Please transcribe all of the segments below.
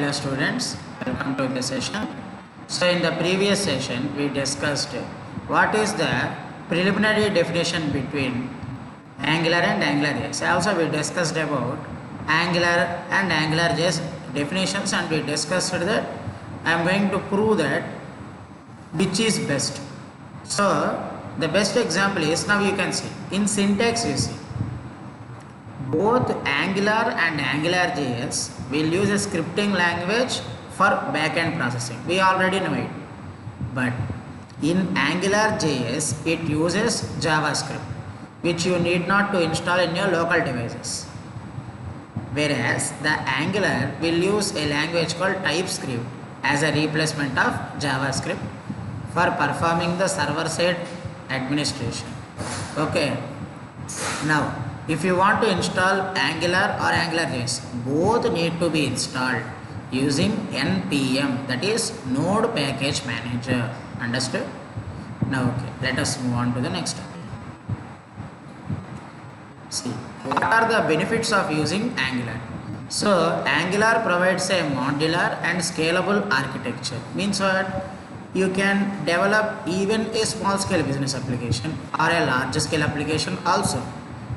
dear students, welcome to the session. So in the previous session we discussed what is the preliminary definition between Angular and AngularJS. Also we discussed about Angular and AngularJS definitions, and we discussed that I am going to prove that which is best. So the best example is, now you can see in syntax, you see both Angular and AngularJS will use a scripting language for backend processing. We already know it. But in AngularJS, it uses JavaScript, which you need not to install in your local devices. Whereas the Angular will use a language called TypeScript as a replacement of JavaScript for performing the server-side administration. Okay. Now, if you want to install Angular or AngularJS, both need to be installed using npm, that is Node Package Manager. Understood? Now, okay, let us move on to the next topic. See, what are the benefits of using Angular? So, Angular provides a modular and scalable architecture. Means what? You can develop even a small scale business application or a large scale application also.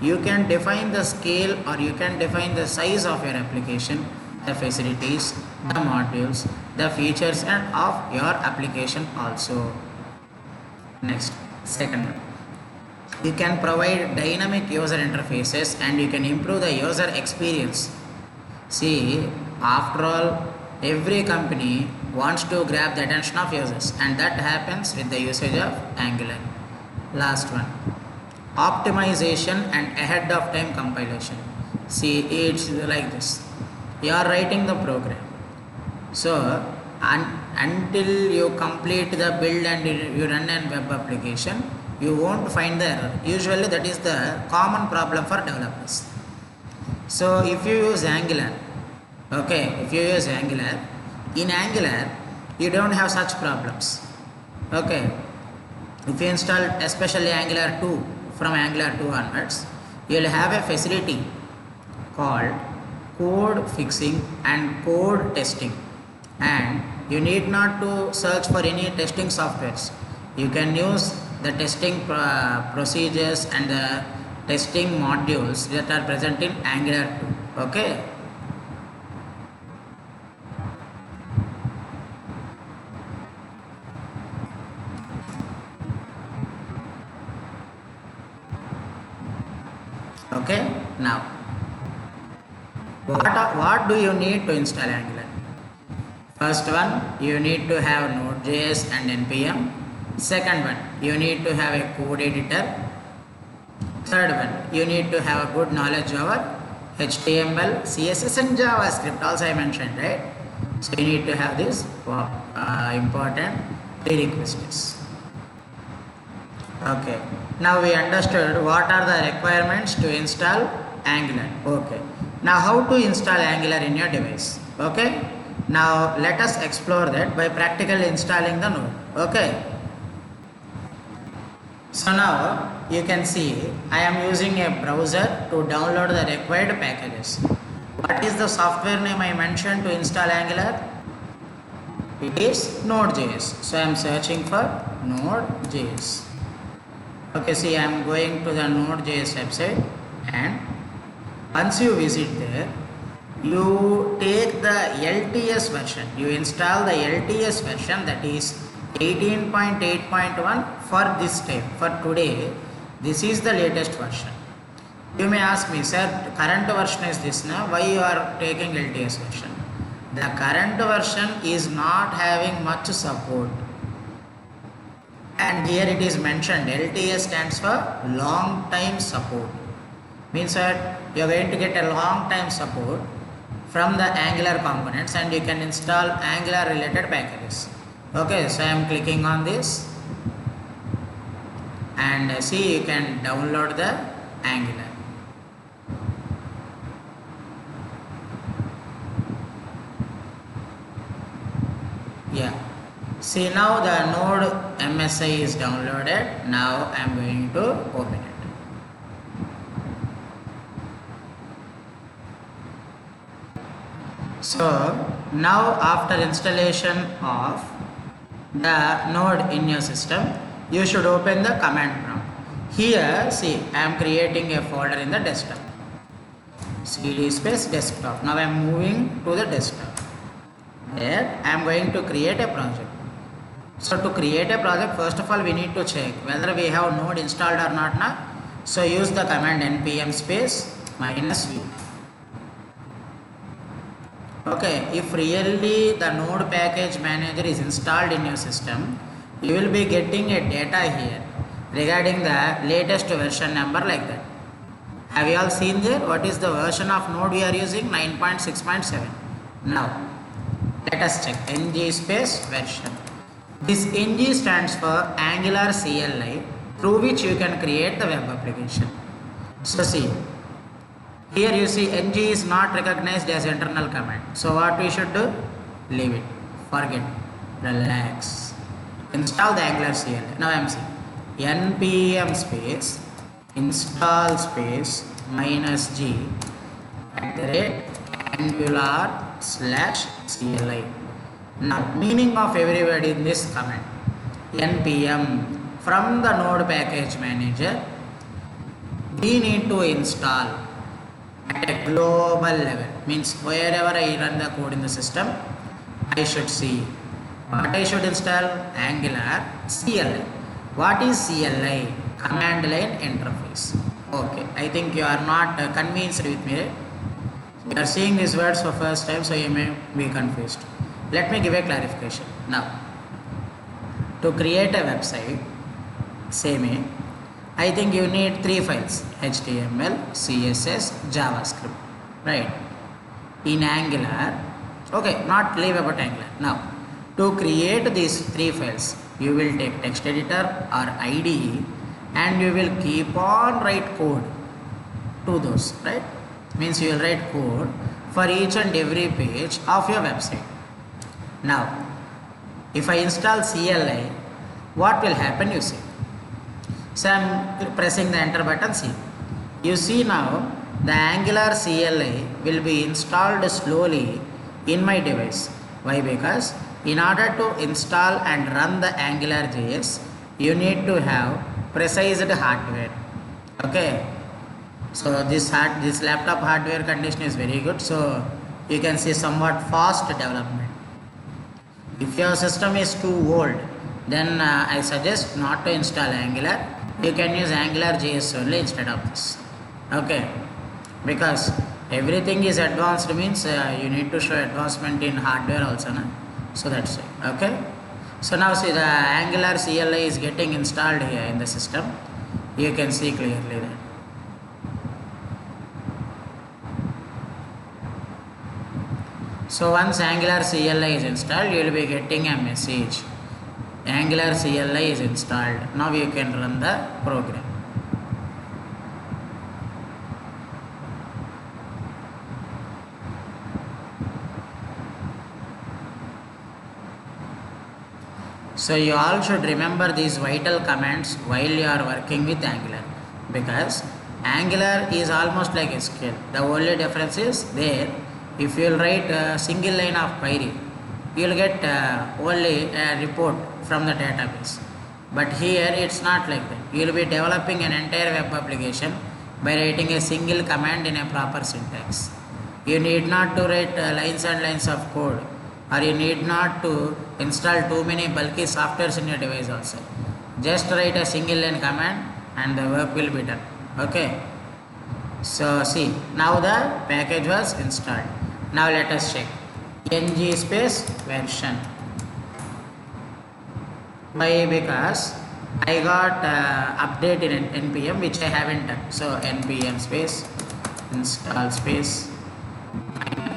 You can define the scale or you can define the size of your application, the facilities, the modules, the features and of your application also. Next, second one. You can provide dynamic user interfaces and you can improve the user experience. See, after all, every company wants to grab the attention of users, and that happens with the usage of Angular. Last one, optimization and ahead of time compilation. See, it's like this. You are writing the program. So, until you complete the build and you run a web application, you won't find the error. Usually that is the common problem for developers. So if you use Angular, in Angular you don't have such problems. Okay, if you install especially Angular 2, from Angular 2 onwards, you will have a facility called code fixing and code testing, and you need not to search for any testing softwares. You can use the testing procedures and the testing modules that are present in Angular 2. Okay. Okay. Now, what do you need to install Angular? First one, you need to have Node.js and npm. Second one, you need to have a code editor. Third one, you need to have a good knowledge over HTML, CSS and JavaScript also I mentioned, right? So you need to have this important prerequisites. Okay, now we understood what are the requirements to install Angular. Okay, now how to install Angular in your device? Okay, now let us explore that by practically installing the node. Okay. So now you can see I am using a browser to download the required packages. What is the software name I mentioned to install Angular? It is Node.js. So I am searching for Node.js. Okay, see, I am going to the Node.js website, and once you visit there, you take the LTS version. You install the LTS version, that is 18.8.1 for this time. For today, this is the latest version. You may ask me, sir, current version is this now, why you are taking LTS version? The current version is not having much support. And here it is mentioned, LTS stands for long time support. Means that you are going to get a long time support from the Angular components, and you can install Angular related packages. Okay, so I am clicking on this, and see, you can download the Angular. Yeah, see, now the node MSI is downloaded. Now I am going to open it. So Now after installation of the node in your system, you should open the command prompt. Here see, I am creating a folder in the desktop, cd space desktop. Now I am moving to the desktop. There I am going to create a project. So to create a project, first of all we need to check whether we have node installed or not now. So use the command npm space -v. Okay, if really the node package manager is installed in your system, you will be getting a data here regarding the latest version number like that. Have you all seen there what is the version of node we are using? 9.6.7. Now let us check ng space version. This ng stands for Angular CLI, through which you can create the web application. So see, here you see ng is not recognized as internal command. So what we should do? Leave it, forget, relax, install the Angular CLI. Now I am saying npm space install space -g @angular/CLI. Now meaning of every word in this command: npm from the node package manager, we need to install at a global level, means wherever I run the code in the system, I should see what I should install: Angular CLI. What is CLI? Command line interface. Okay, I think you are not convinced with me. You are seeing these words for first time, so you may be confused. Let me give a clarification. Now, to create a website, same, I think you need 3 files: HTML, CSS, JavaScript, right? In Angular, okay, not leave about Angular. Now, to create these 3 files, you will take text editor or IDE and you will keep on write code to those, right? Means you will write code for each and every page of your website. Now, if I install CLI, what will happen? You see. So I am pressing the enter button. See, you see now the Angular CLI will be installed slowly in my device. Why? Because in order to install and run the Angular JS, you need to have precised hardware. Okay, so this laptop hardware condition is very good, so you can see somewhat fast development. If your system is too old, then I suggest not to install Angular. You can use Angular JS only instead of this. Okay, because everything is advanced, means you need to show advancement in hardware also, na? So that's it. Okay, so now see the Angular CLI is getting installed here in the system. You can see clearly that. So once Angular CLI is installed, you will be getting a message: Angular CLI is installed. Now you can run the program. So you all should remember these vital commands while you are working with Angular, because Angular is almost like SQL. The only difference is there, if you will write a single line of query, you will get only a report from the database. But here it's not like that. You will be developing an entire web application by writing a single command in a proper syntax. You need not to write lines and lines of code, or you need not to install too many bulky softwares in your device also. Just write a single line command and the work will be done. Okay, so see, now the package was installed. Now let us check ng space version. Why? Because I got update in npm which I haven't done. So npm space install space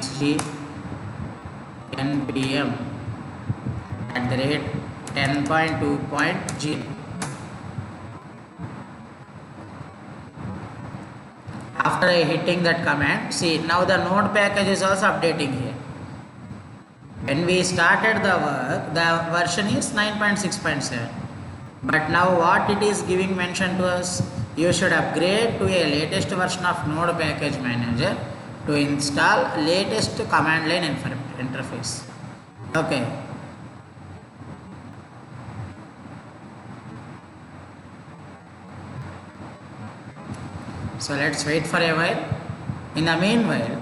-g npm @10.2.0. After hitting that command, see, now the node package is also updating here. When we started the work, the version is 9.6.7, but now what it is giving mention to us, you should upgrade to a latest version of node package manager, to install latest command line interface. Okay. So let's wait for a while. In the meanwhile,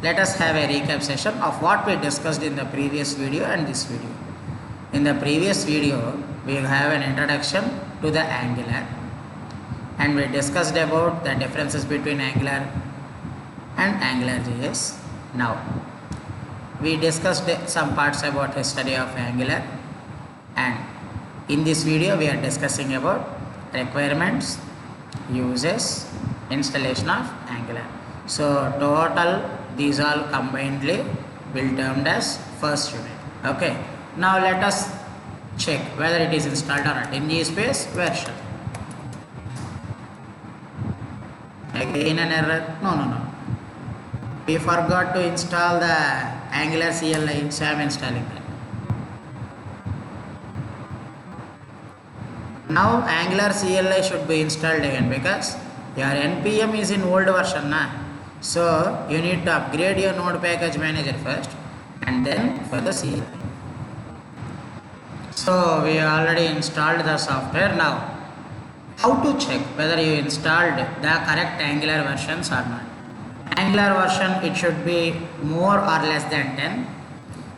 let us have a recap session of what we discussed in the previous video and this video. In the previous video, we have an introduction to the Angular, and we discussed about the differences between Angular and AngularJS. Now, we discussed some parts about history of Angular, and in this video we are discussing about requirements, uses, installation of Angular. So total these all combinedly will termed as first unit. Okay. Now let us check whether it is installed or not. In space version. Again an error. No. We forgot to install the Angular CLI, so I am installing that. Now Angular CLI should be installed again because your NPM is in old version na. So you need to upgrade your node package manager first and then for the CLI. So we already installed the software. Now how to check whether you installed the correct Angular versions or not. Angular version, it should be more or less than 10.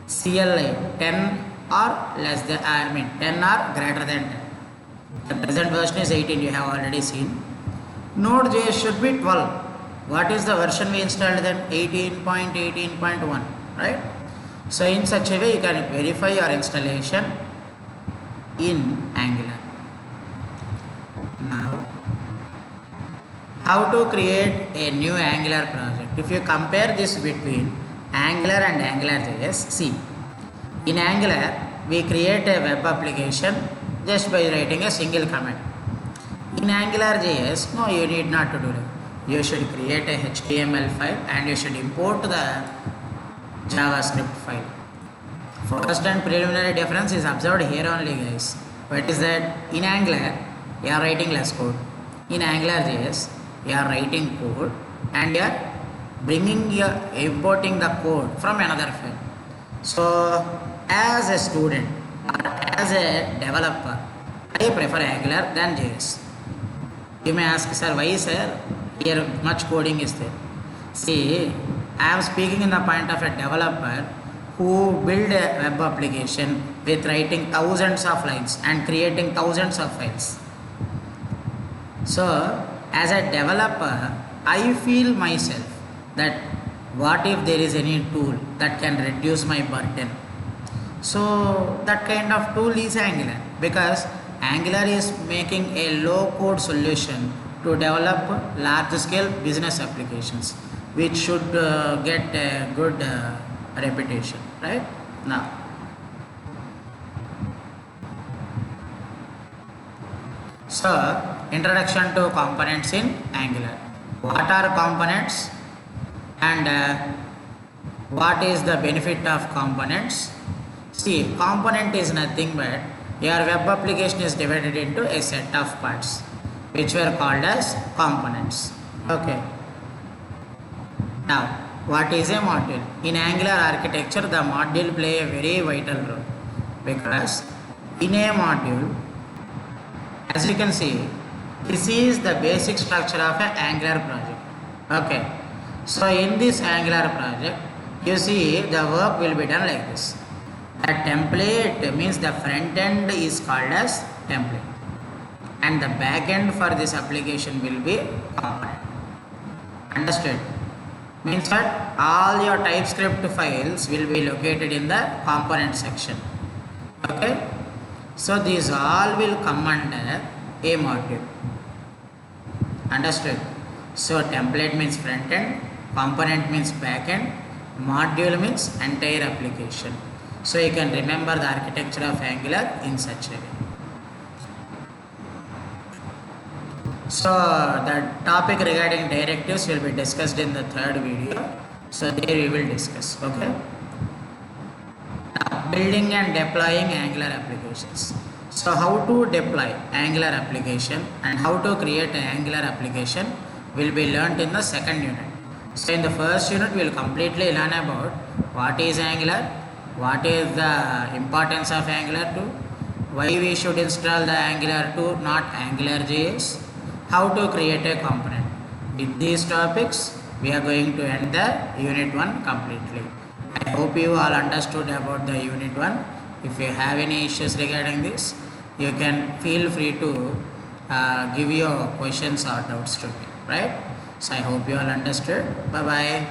CLI 10 or less than 10 or greater than 10. The present version is 18, you have already seen. Node.js should be 12. What is the version we installed then? 18.18.1, right? So in such a way you can verify your installation in Angular. Now, how to create a new Angular project? If you compare this between Angular and AngularJS, see, in Angular we create a web application just by writing a single command. In AngularJS, no, you need not to do that. You should create a HTML file and you should import the JavaScript file. First and preliminary difference is observed here only, guys. What is that? In Angular, you are writing less code. In AngularJS, you are writing code and you are importing the code from another file. So, as a student or as a developer, I prefer Angular than JS. You may ask, sir, why, sir? Here much coding is there. See, I am speaking in the point of a developer who build a web application with writing thousands of lines and creating thousands of files. So, as a developer, I feel myself that what if there is any tool that can reduce my burden. So, that kind of tool is Angular, because Angular is making a low code solution to develop large scale business applications, which should get a good reputation, right? Now, so introduction to components in Angular. What are components and what is the benefit of components? See, component is nothing but your web application is divided into a set of parts which were called as components. Okay. Now, what is a module? In Angular architecture, the module play a very vital role, because in a module, as you can see, this is the basic structure of an Angular project. Okay. So in this Angular project, you see the work will be done like this. A template means the front end is called as template, and the back end for this application will be component. Understood? Means that all your TypeScript files will be located in the component section. Okay? So these all will come under a module. Understood? So template means front end, component means back end, module means entire application. So you can remember the architecture of Angular in such a way. So the topic regarding directives will be discussed in the third video. So there we will discuss. Okay. Now, building and deploying Angular applications. So how to deploy Angular application and how to create an Angular application will be learnt in the second unit. So in the first unit, we will completely learn about what is Angular, what is the importance of Angular 2, why we should install the Angular 2, not Angular JS, how to create a component. With these topics, we are going to end the unit 1 completely. I hope you all understood about the unit 1. If you have any issues regarding this, you can feel free to give your questions or doubts to me, right? So I hope you all understood. Bye bye.